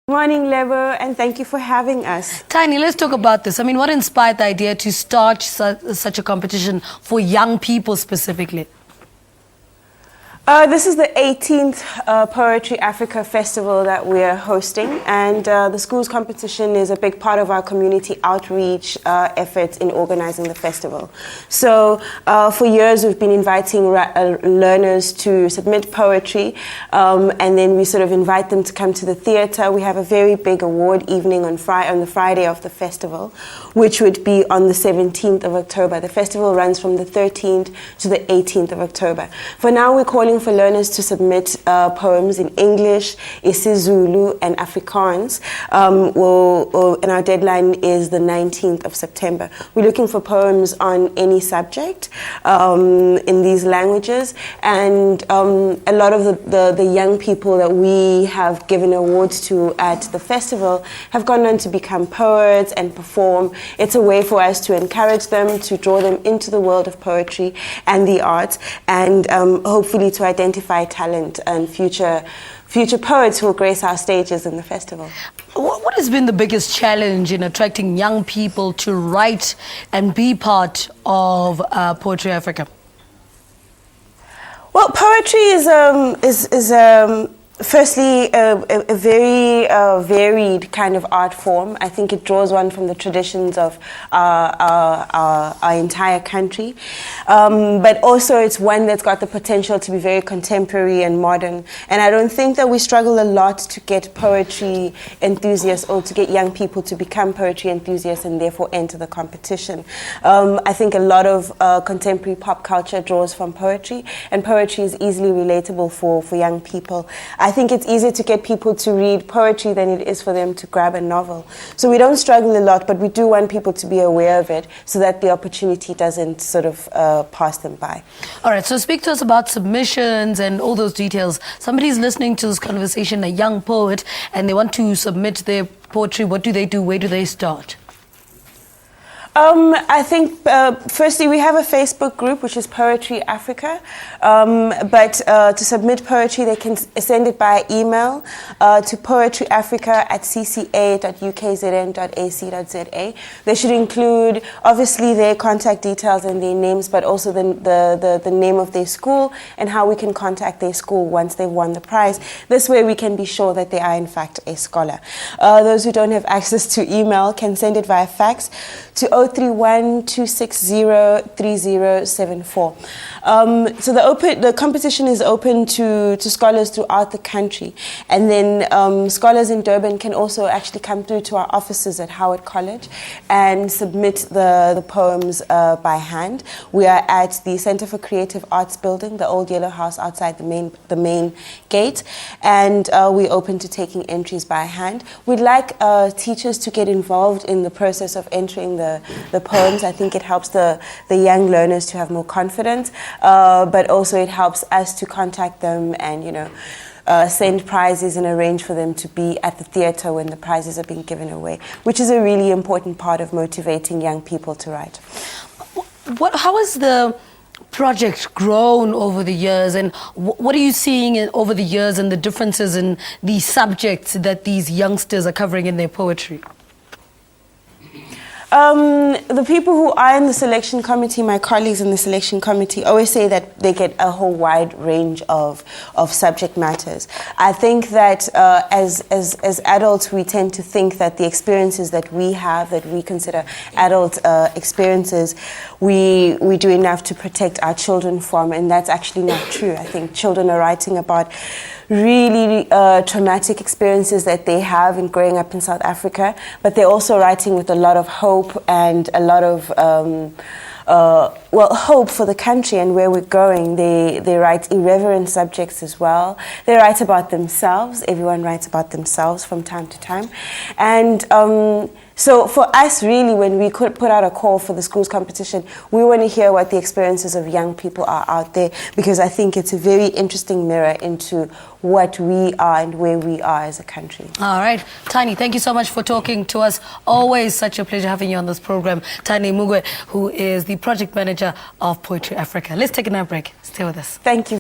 Morning, Lebo, and thank you for having us. Tiny, let's talk about this. I mean, what inspired the idea to start such a competition for young people specifically? This is the 18th Poetry Africa Festival that we're hosting, and the schools competition is a big part of our community outreach efforts in organizing the festival. So for years we've been inviting learners to submit poetry, and then we sort of invite them to come to the theater. We have a very big award evening on the Friday of the festival, which would be on the 17th of October. The festival runs from the 13th to the 18th of October. For now, we're calling for learners to submit poems in English, isiZulu, and Afrikaans. And our deadline is the 19th of September. We're looking for poems on any subject in these languages, and a lot of the young people that we have given awards to at the festival have gone on to become poets and perform. It's a way for us to encourage them, to draw them into the world of poetry and the arts, and hopefully to identify talent and future poets who will grace our stages in the festival. What has been the biggest challenge in attracting young people to write and be part of Poetry Africa? Well, poetry is firstly a very varied kind of art form. I think it draws one from the traditions of our entire country, but also it's one that's got the potential to be very contemporary and modern. And I don't think that we struggle a lot to get poetry enthusiasts or to get young people to become poetry enthusiasts and therefore enter the competition. I think a lot of contemporary pop culture draws from poetry, and poetry is easily relatable for young people. I think it's easier to get people to read poetry than it is for them to grab a novel. So we don't struggle a lot, but we do want people to be aware of it so that the opportunity doesn't sort of pass them by. All right, so speak to us about submissions and all those details. Somebody's listening to this conversation, a young poet, and they want to submit their poetry. What do they do? Where do they start? I think, firstly, we have a Facebook group, which is Poetry Africa, but to submit poetry, they can send it by email to poetryafrica@cca.ukzn.ac.za. They should include, obviously, their contact details and their names, but also the name of their school and how we can contact their school once they've won the prize. This way, we can be sure that they are, in fact, a scholar. Those who don't have access to email can send it via fax to 031-260-3074. So the competition is open to scholars throughout the country, and then scholars in Durban can also actually come through to our offices at Howard College and submit the poems by hand. We are at the Center for Creative Arts building, the old yellow house outside the main gate, and we're open to taking entries by hand. We'd like teachers to get involved in the process of entering the poems. I think it helps the young learners to have more confidence, but also it helps us to contact them and, send prizes and arrange for them to be at the theater when the prizes are being given away, which is a really important part of motivating young people to write. How has the project grown over the years, and what are you seeing over the years and the differences in the subjects that these youngsters are covering in their poetry? The people who are in the selection committee, my colleagues in the selection committee, always say that they get a whole wide range of subject matters. I think that as adults, we tend to think that the experiences that we have, that we consider adult experiences, we do enough to protect our children from, and that's actually not true. I think children are writing about really traumatic experiences that they have in growing up in South Africa, but they're also writing with a lot of hope and a lot of hope for the country and where we're going. They write irreverent subjects as well. They write about themselves. Everyone writes about themselves from time to time. And so for us, really, when we could put out a call for the schools competition, we want to hear what the experiences of young people are out there, because I think it's a very interesting mirror into what we are and where we are as a country. All right. Tiny, thank you so much for talking to us. Always such a pleasure having you on this program. Tiny Mungwe, who is the project manager of Poetry Africa. Let's take a break. Stay with us. Thank you.